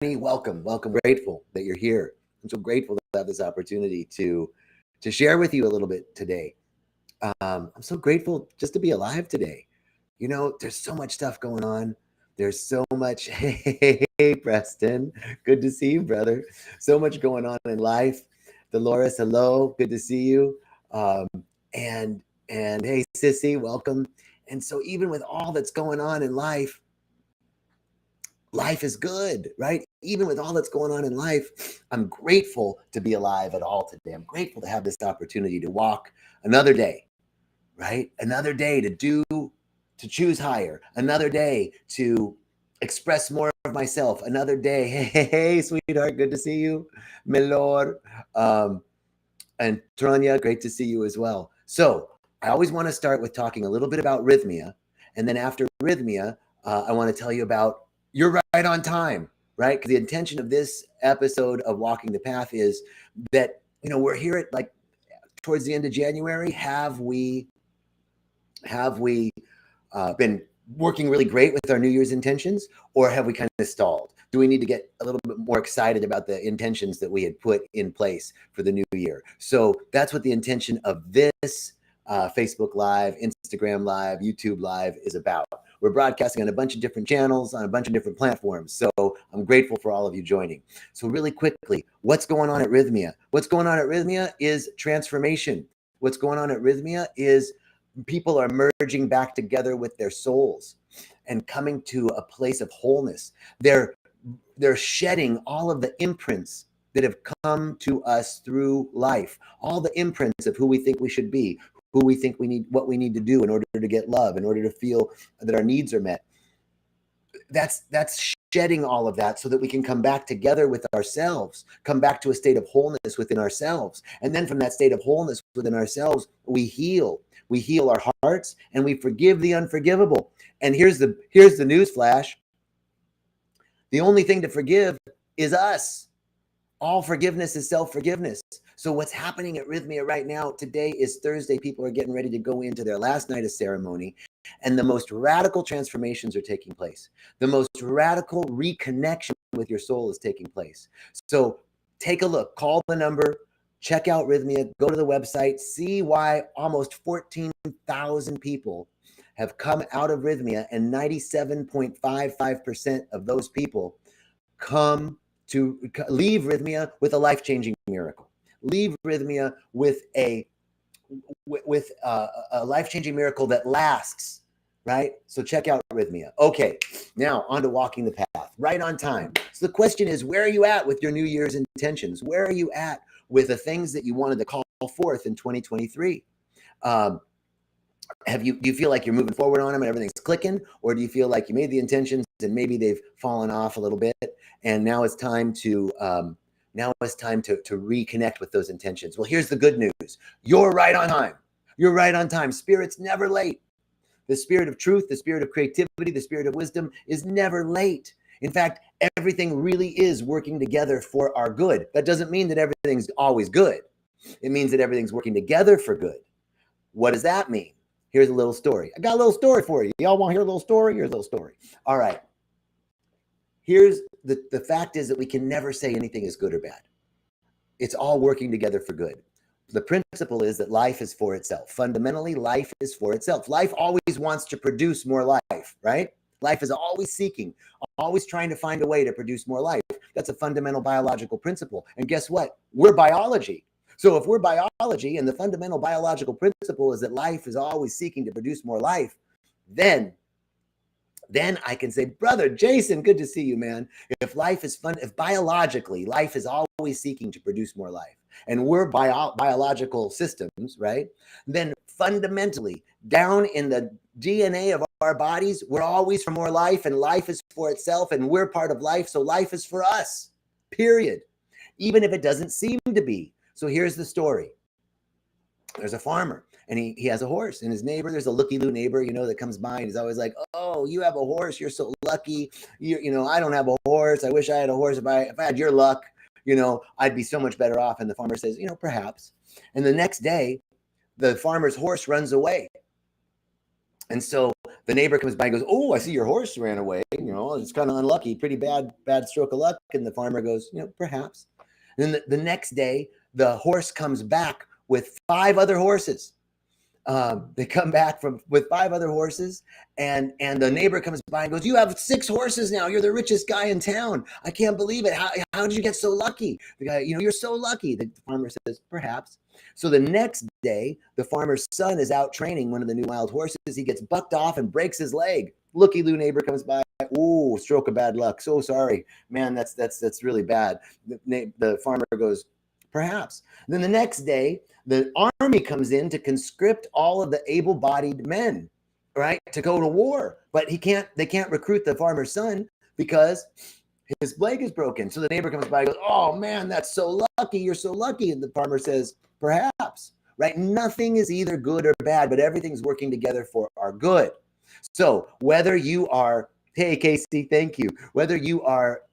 welcome. Grateful that you're here. I'm so grateful to have this opportunity to share with you a little bit today. I'm so grateful just to be alive today. There's so much stuff going on. There's so much. Hey, Preston. Good to see you, brother. So much going on in life. Dolores, hello. Good to see you. Um, and hey, Sissy, welcome. And so even with all that's going on in life is good, right? Even with all that's going on in life, I'm grateful to be alive at all today. I'm grateful to have this opportunity to walk another day, right? Another day to choose higher, another day to express more of myself, another day. Hey, sweetheart, good to see you. Melor. And Tranya, great to see you as well. So I always want to start with talking a little bit about rythmia. And then after rythmia, I want to tell you about you're right on time, right? Because the intention of this episode of Walking the Path is that, we're here at like towards the end of January. Have we been working really great with our New Year's intentions, or have we kind of stalled? Do we need to get a little bit more excited about the intentions that we had put in place for the new year? So that's what the intention of this Facebook Live, Instagram Live, YouTube Live is about. We're broadcasting on a bunch of different channels, on a bunch of different platforms. So I'm grateful for all of you joining. So really quickly, what's going on at Rythmia? What's going on at Rythmia is transformation. What's going on at Rythmia is people are merging back together with their souls and coming to a place of wholeness. They're shedding all of the imprints that have come to us through life, all the imprints of who we think we should be, who we think we need, what we need to do in order to get love, in order to feel that our needs are met. That's shedding all of that so that we can come back together with ourselves, come back to a state of wholeness within ourselves. And then from that state of wholeness within ourselves, we heal. We heal our hearts and we forgive the unforgivable. And here's the news flash. The only thing to forgive is us. All forgiveness is self-forgiveness. So what's happening at Rythmia right now, today is Thursday. People are getting ready to go into their last night of ceremony. And the most radical transformations are taking place. The most radical reconnection with your soul is taking place. So take a look, call the number, check out Rythmia, go to the website, see why almost 14,000 people have come out of Rythmia, and 97.55% of those people come to leave Rythmia with a life-changing miracle. Leave Rythmia with a life-changing miracle that lasts, right? So check out Rythmia. Okay, now on to Walking the Path, right on time. So the question is, where are you at with your New Year's intentions? Where are you at with the things that you wanted to call forth in 2023? Do you feel like you're moving forward on them and everything's clicking, or do you feel like you made the intentions and maybe they've fallen off a little bit, and now it's time to reconnect with those intentions? Well, here's the good news. You're right on time. You're right on time. Spirit's never late. The spirit of truth, the spirit of creativity, the spirit of wisdom is never late. In fact, everything really is working together for our good. That doesn't mean that everything's always good. It means that everything's working together for good. What does that mean? Here's a little story. I got a little story for you. Y'all want to hear a little story? Here's a little story. All right. Here's the fact is that we can never say anything is good or bad. It's all working together for good. The principle is that life is for itself. Fundamentally, life is for itself. Life always wants to produce more life, right? Life is always seeking, always trying to find a way to produce more life. That's a fundamental biological principle. And guess what? We're biology. So if we're biology and the fundamental biological principle is that life is always seeking to produce more life, then I can say, brother Jason, good to see you, man. If biologically life is always seeking to produce more life, and we're biological systems, right? Then fundamentally, down in the DNA of our bodies, we're always for more life, and life is for itself, and we're part of life, so life is for us, period. Even if it doesn't seem to be. So here's the story. There's a farmer, and he has a horse, and his neighbor, there's a looky-loo neighbor, that comes by, and he's always like, oh, you have a horse, you're so lucky. I don't have a horse. I wish I had a horse. If I had your luck, I'd be so much better off. And the farmer says, perhaps. And the next day, the farmer's horse runs away. And so The neighbor comes by and goes, "Oh, I see your horse ran away. It's kind of unlucky, pretty bad stroke of luck." And the farmer goes, "Perhaps." And then the next day, the horse comes back with 5 other horses. They come back with 5 other horses, and the neighbor comes by and goes, "You have 6 horses now. You're the richest guy in town. I can't believe it. How did you get so lucky?" The guy, "You're so lucky." The farmer says, "Perhaps." So the next day, the farmer's son is out training one of the new wild horses. He gets bucked off and breaks his leg. Looky-loo neighbor comes by. "Ooh, stroke of bad luck. So sorry, man. That's really bad." The farmer goes, "Perhaps." And then the next day, the army comes in to conscript all of the able-bodied men, right, to go to war. But they can't recruit the farmer's son because his leg is broken. So the neighbor comes by and goes, "Oh man, that's so lucky. You're so lucky." And the farmer says, "Perhaps," right? Nothing is either good or bad, but everything's working together for our good. So whether you are, hey, Casey, thank you. Whether you are,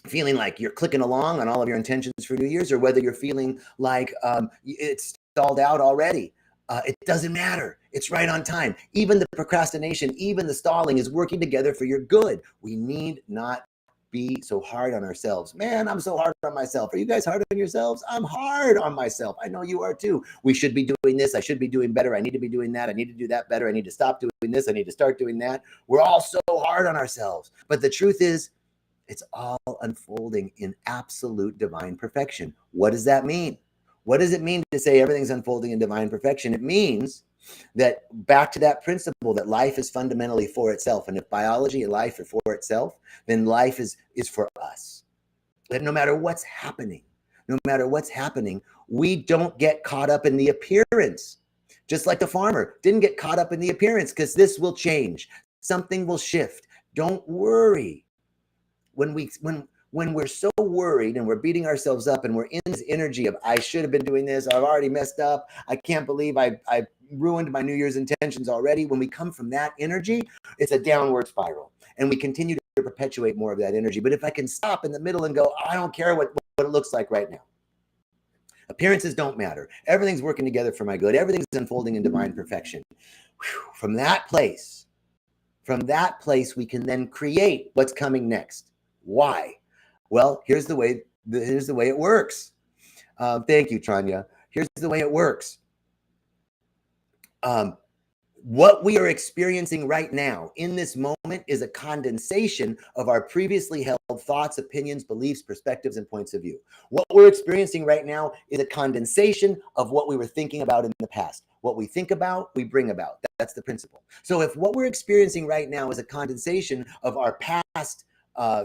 feeling like you're clicking along on all of your intentions for New Year's, or whether you're feeling like it's stalled out already, it doesn't matter. It's right on time. Even the procrastination, even the stalling is working together for your good. We need not be so hard on ourselves. Man, I'm so hard on myself. Are you guys hard on yourselves? I'm hard on myself. I know you are too. We should be doing this. I should be doing better. I need to be doing that. I need to do that better. I need to stop doing this. I need to start doing that. We're all so hard on ourselves. But the truth is, it's all unfolding in absolute divine perfection. What does that mean? What does it mean to say everything's unfolding in divine perfection? It means that, back to that principle, that life is fundamentally for itself. And if biology and life are for itself, then life is for us. That no matter what's happening, we don't get caught up in the appearance. Just like the farmer didn't get caught up in the appearance, because this will change. Something will shift. Don't worry. When we're so worried and we're beating ourselves up and we're in this energy of, "I should have been doing this. I've already messed up. I can't believe I ruined my New Year's intentions already." When we come from that energy, it's a downward spiral, and we continue to perpetuate more of that energy. But if I can stop in the middle and go, "I don't care what it looks like right now. Appearances don't matter. Everything's working together for my good. Everything's unfolding in divine perfection." From that place, we can then create what's coming next. Why? Well, here's the way it works. Thank you, Tranya. Here's the way it works. What we are experiencing right now in this moment is a condensation of our previously held thoughts, opinions, beliefs, perspectives, and points of view. What we're experiencing right now is a condensation of what we were thinking about in the past. What we think about, we bring about. That's the principle. So if what we're experiencing right now is a condensation of our past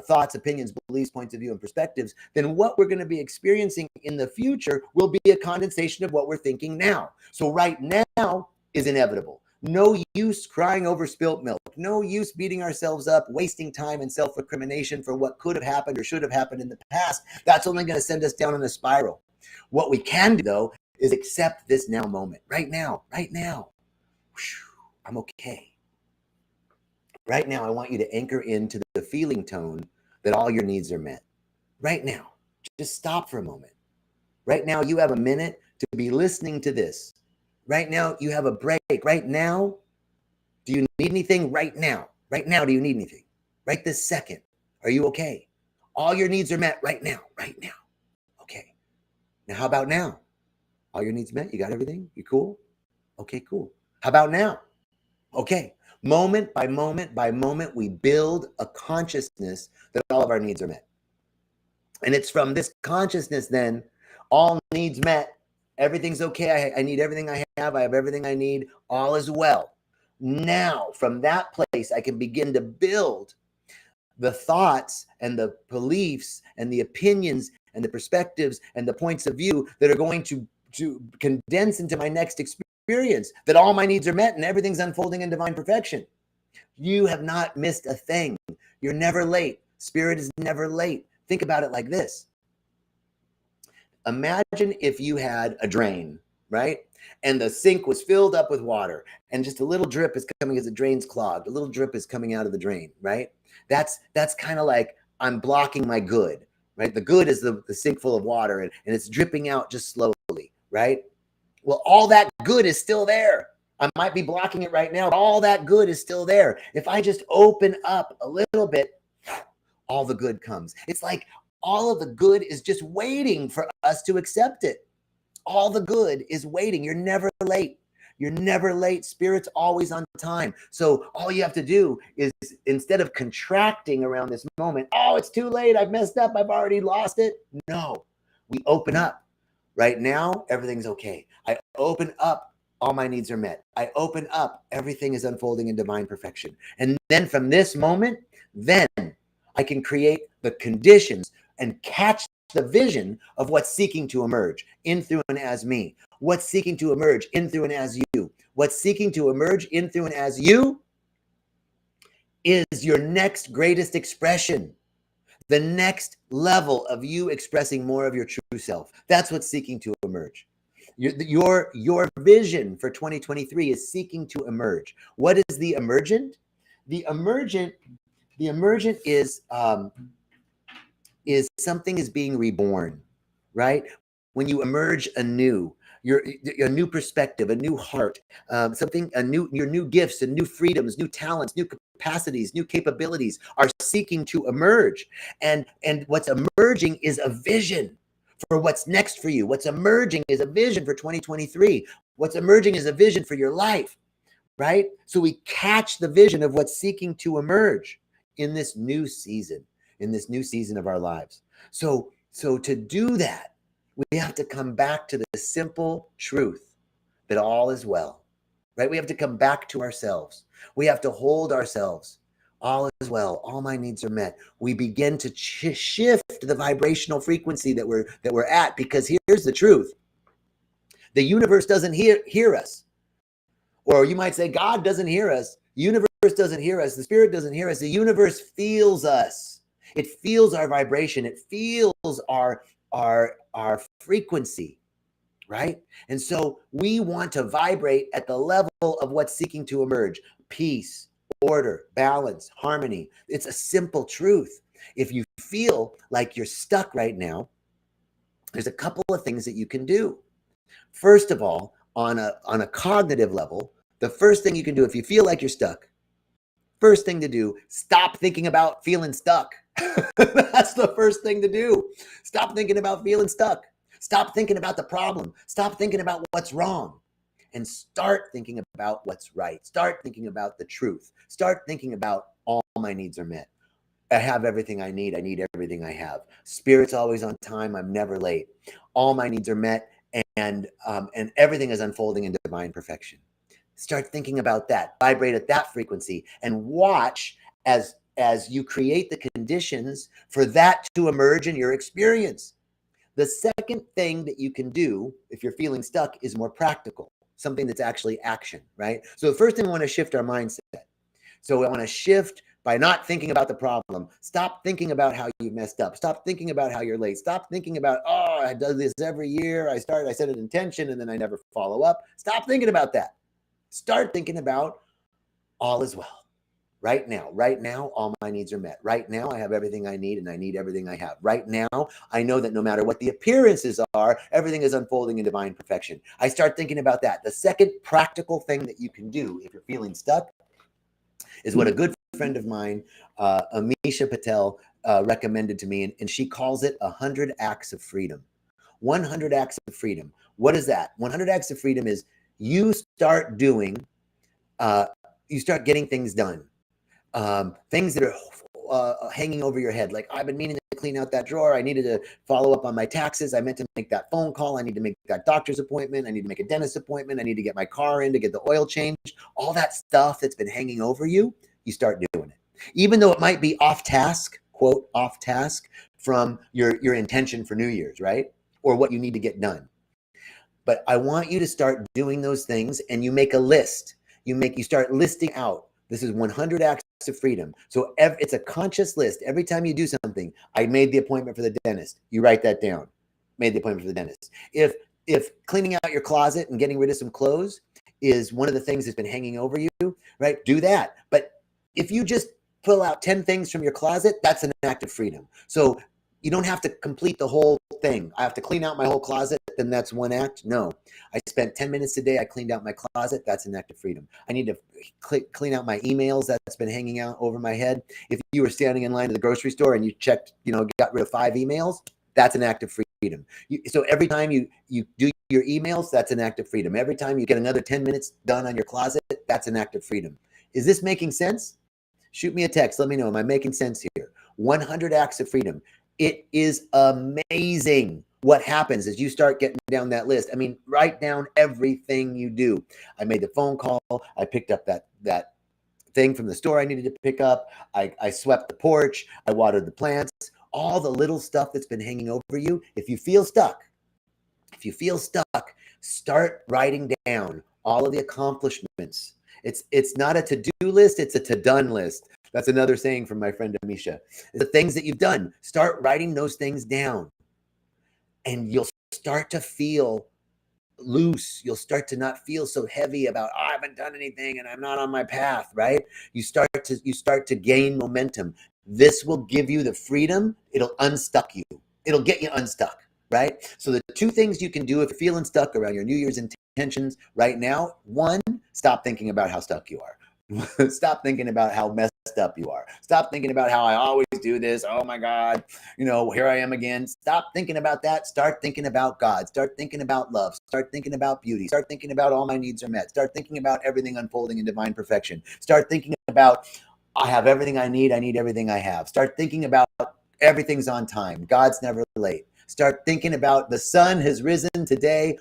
thoughts, opinions, beliefs, points of view, and perspectives, then what we're going to be experiencing in the future will be a condensation of what we're thinking now. So right now is inevitable. No use crying over spilt milk. No use beating ourselves up, wasting time and self-recrimination for what could have happened or should have happened in the past. That's only going to send us down in a spiral. What we can do, though, is accept this now moment. Right now. I'm okay. Right now, I want you to anchor into the feeling tone that all your needs are met. Right now, just stop for a moment. Right now, you have a minute to be listening to this. Right now, you have a break. Right now, do you need anything? Right now, do you need anything? Right this second, are you okay? All your needs are met right now. Okay. Now, how about now? All your needs met? You got everything? You cool? Okay, cool. How about now? Okay. Moment by moment, we build a consciousness that all of our needs are met. And it's from this consciousness then, all needs met, everything's okay, I need everything I have everything I need, all is well. Now, from that place, I can begin to build the thoughts and the beliefs and the opinions and the perspectives and the points of view that are going to condense into my next experience, that all my needs are met and everything's unfolding in divine perfection. You have not missed a thing. You're never late. Spirit is never late. Think about it like this. Imagine if you had a drain, right? And the sink was filled up with water, and just a little drip is coming as the drain's clogged. A little drip is coming out of the drain, right? That's kind of like, I'm blocking my good, right? The good is the sink full of water, and it's dripping out just slowly, right? Well, all that good is still there. I might be blocking it right now. All that good is still there. If I just open up a little bit, all the good comes. It's like all of the good is just waiting for us to accept it. All the good is waiting. You're never late. You're never late. Spirit's always on time. So all you have to do is, instead of contracting around this moment, oh, it's too late, I've messed up, I've already lost it. No, we open up. Right now, everything's okay. I open up, all my needs are met. I open up, everything is unfolding in divine perfection. And then from this moment, then I can create the conditions and catch the vision of what's seeking to emerge in, through, and as me. What's seeking to emerge in, through, and as you. What's seeking to emerge in, through, and as you is your next greatest expression. The next level of you expressing more of your true self. That's what's seeking to emerge. Your vision for 2023 is seeking to emerge. What is the emergent? The emergent is something is being reborn, right? When you emerge anew, a new perspective, a new heart, your new gifts and new freedoms, new talents, new capacities, new capabilities are seeking to emerge. And what's emerging is a vision for what's next for you. What's emerging is a vision for 2023. What's emerging is a vision for your life, right? So we catch the vision of what's seeking to emerge in this new season, of our lives. So to do that, we have to come back to the simple truth that all is well, right? We have to come back to ourselves. We have to hold ourselves. All is well. All my needs are met. We begin to shift the vibrational frequency that we're at, because here's the truth. The universe doesn't hear us. Or you might say God doesn't hear us. The universe doesn't hear us. The spirit doesn't hear us. The universe feels us. It feels our vibration. It feels our frequency, right? And so we want to vibrate at the level of what's seeking to emerge: peace, order, balance, harmony. It's a simple truth. If you feel like you're stuck right now, there's a couple of things that you can do. First of all, on a cognitive level, the first thing you can do if you feel like you're stuck, first thing to do, stop thinking about feeling stuck. That's the first thing to do. Stop thinking about feeling stuck. Stop thinking about the problem. Stop thinking about what's wrong, and start thinking about what's right. Start thinking about the truth. Start thinking about all my needs are met. I have everything I need. I need everything I have. Spirit's always on time. I'm never late. All my needs are met, and everything is unfolding in divine perfection. Start thinking about that. Vibrate at that frequency, and watch as you create the conditions for that to emerge in your experience. The second thing that you can do if you're feeling stuck is more practical, something that's actually action, right? So the first thing, we want to shift our mindset. So we want to shift by not thinking about the problem. Stop thinking about how you messed up. Stop thinking about how you're late. Stop thinking about, oh, I do this every year. I set an intention and then I never follow up. Stop thinking about that. Start thinking about all is well. Right now, all my needs are met. Right now, I have everything I need, and I need everything I have. Right now, I know that no matter what the appearances are, everything is unfolding in divine perfection. I start thinking about that. The second practical thing that you can do if you're feeling stuck is what a good friend of mine, Amisha Patel, recommended to me, and she calls it 100 acts of freedom. 100 acts of freedom. What is that? 100 acts of freedom is you start doing, you start getting things done. Things that are hanging over your head. Like, I've been meaning to clean out that drawer. I needed to follow up on my taxes. I meant to make that phone call. I need to make that doctor's appointment. I need to make a dentist appointment. I need to get my car in to get the oil changed. All that stuff that's been hanging over you, you start doing it. Even though it might be off task, quote, off task from your intention for New Year's, right? Or what you need to get done. But I want you to start doing those things, and you make a list. You start listing out. This is 100 acts of freedom. So it's a conscious list. Every time you do something, I made the appointment for the dentist. You write that down. Made the appointment for the dentist. If cleaning out your closet and getting rid of some clothes is one of the things that's been hanging over you, right? Do that. But if you just pull out 10 things from your closet, that's an act of freedom. So you don't have to complete the whole thing. I have to clean out my whole closet, then that's one act. No, I spent 10 minutes today. I cleaned out my closet. That's an act of freedom. I need to clean out my emails that's been hanging out over my head. If you were standing in line at the grocery store and you checked, got rid of 5 emails, that's an act of freedom. So every time you do your emails, that's an act of freedom. Every time you get another 10 minutes done on your closet, that's an act of freedom. Is this making sense? Shoot me a text. Let me know. Am I making sense here? 100 acts of freedom. It is amazing what happens as you start getting down that list. I mean, write down everything you do. I made the phone call. I picked up that thing from the store I needed to pick up. I swept the porch. I watered the plants. All the little stuff that's been hanging over you. If you feel stuck, start writing down all of the accomplishments. It's not a to-do list. It's a to-done list. That's another saying from my friend Amisha. The things that you've done, start writing those things down. And you'll start to feel loose. You'll start to not feel so heavy about, I haven't done anything and I'm not on my path, right? You start to gain momentum. This will give you the freedom. It'll unstuck you. It'll get you unstuck, right? So the 2 things you can do if you're feeling stuck around your New Year's intentions right now, 1, stop thinking about how stuck you are. Stop thinking about how messed up you are. Stop thinking about how I always do this. Oh my God, here I am again. Stop thinking about that. Start thinking about God. Start thinking about love. Start thinking about beauty. Start thinking about all my needs are met. Start thinking about everything unfolding in divine perfection. Start thinking about I have everything I need everything I have. Start thinking about everything's on time. God's never late. Start thinking about the sun has risen today.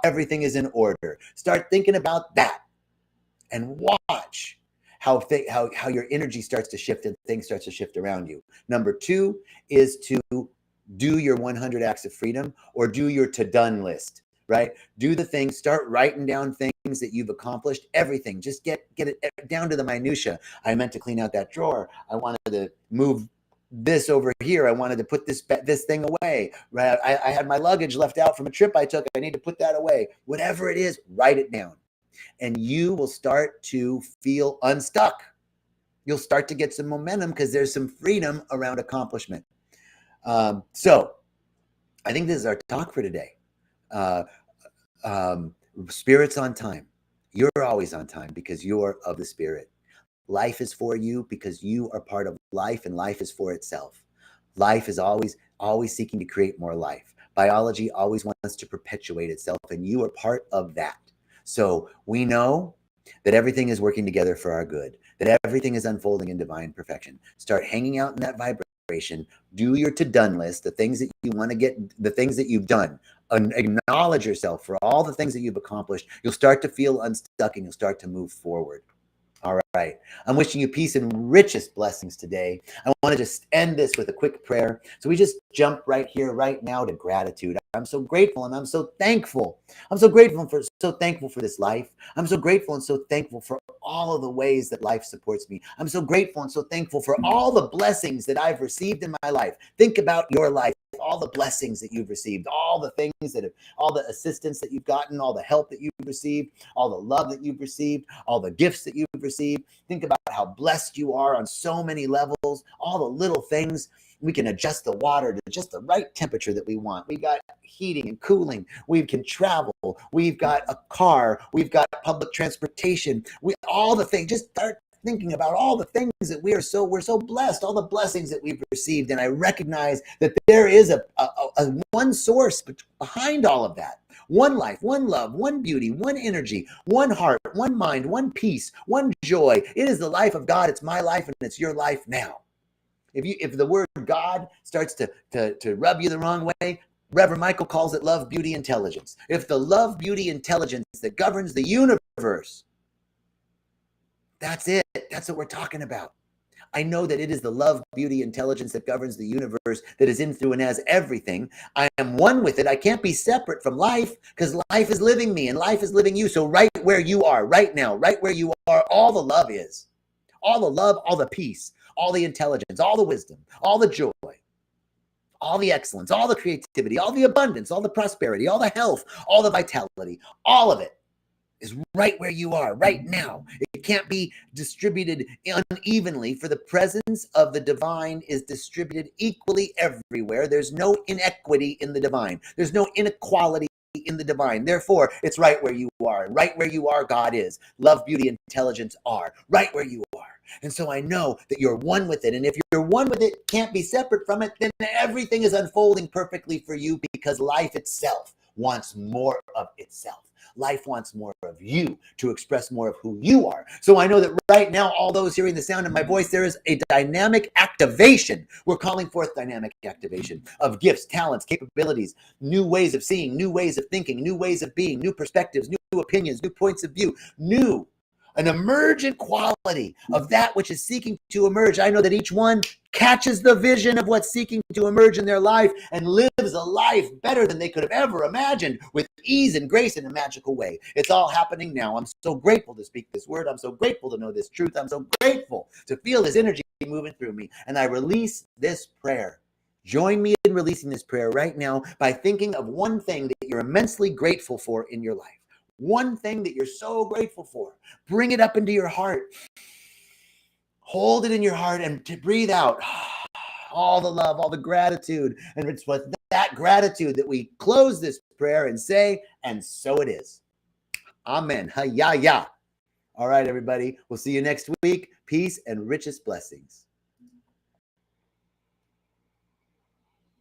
Everything is in order. Start thinking about that. And watch how your energy starts to shift and things starts to shift around you. Number 2 is to do your 100 acts of freedom or do your to-done list, right? Do the things, start writing down things that you've accomplished, everything. Just get it down to the minutia. I meant to clean out that drawer. I wanted to move this over here. I wanted to put this thing away, right? I had my luggage left out from a trip I took. I need to put that away. Whatever it is, write it down. And you will start to feel unstuck. You'll start to get some momentum because there's some freedom around accomplishment. So I think this is our talk for today. Spirit's on time. You're always on time because you're of the Spirit. Life is for you because you are part of life, and life is for itself. Life is always seeking to create more life. Biology always wants to perpetuate itself, and you are part of that. So we know that everything is working together for our good, that everything is unfolding in divine perfection. Start hanging out in that vibration. Do your to-done list, the things that you want to get, the things that you've done. Acknowledge yourself for all the things that you've accomplished. You'll start to feel unstuck and you'll start to move forward. All right. I'm wishing you peace and richest blessings today. I want to just end this with a quick prayer. So we just jump right here, right now to gratitude. I'm so grateful and I'm so thankful. I'm so thankful for this life. I'm so grateful and so thankful for all of the ways that life supports me. I'm so grateful and so thankful for all the blessings that I've received in my life. Think about your life, all the blessings that you've received, all the things all the assistance that you've gotten, all the help that you've received, all the love that you've received, all the gifts that you've received. Think about how blessed you are on so many levels, all the little things. We can adjust the water to just the right temperature that we want. We got heating and cooling. We can travel. We've got a car. We've got public transportation. All the things. Just start thinking about all the things that we're so blessed, all the blessings that we've received. And I recognize that there is a one source behind all of that. One life, one love, one beauty, one energy, one heart, one mind, one peace, one joy. It is the life of God. It's my life and it's your life now. If the word God starts to rub you the wrong way, Reverend Michael calls it love, beauty, intelligence. If the love, beauty, intelligence that governs the universe, that's it. That's what we're talking about. I know that it is the love, beauty, intelligence that governs the universe, that is in, through, and as everything. I am one with it. I can't be separate from life because life is living me and life is living you. So right where you are, right now, right where you are, all the love is. All the love, all the peace, all the intelligence, all the wisdom, all the joy, all the excellence, all the creativity, all the abundance, all the prosperity, all the health, all the vitality, all of it is right where you are right now. It can't be distributed unevenly, for the presence of the divine is distributed equally everywhere. There's no inequity in the divine. There's no inequality in the divine. Therefore, it's right where you are. And right where you are, God is. Love, beauty, intelligence are right where you are. And so I know that you're one with it. And if you're one with it, can't be separate from it, then everything is unfolding perfectly for you, because life itself wants more of itself. Life wants more of you to express more of who you are. So I know that right now, all those hearing the sound of my voice, there is a dynamic activation. We're calling forth dynamic activation of gifts, talents, capabilities, new ways of seeing, new ways of thinking, new ways of being, new perspectives, new opinions, new points of view, an emergent quality of that which is seeking to emerge. I know that each one catches the vision of what's seeking to emerge in their life and lives a life better than they could have ever imagined, with ease and grace in a magical way. It's all happening now. I'm so grateful to speak this word. I'm so grateful to know this truth. I'm so grateful to feel this energy moving through me. And I release this prayer. Join me in releasing this prayer right now by thinking of one thing that you're immensely grateful for in your life. One thing that you're so grateful for. Bring it up into your heart. Hold it in your heart and to breathe out all the love, all the gratitude. And it's with that gratitude that we close this prayer and say, and so it is. Amen. Ha-ya-ya. All right, everybody. We'll see you next week. Peace and richest blessings.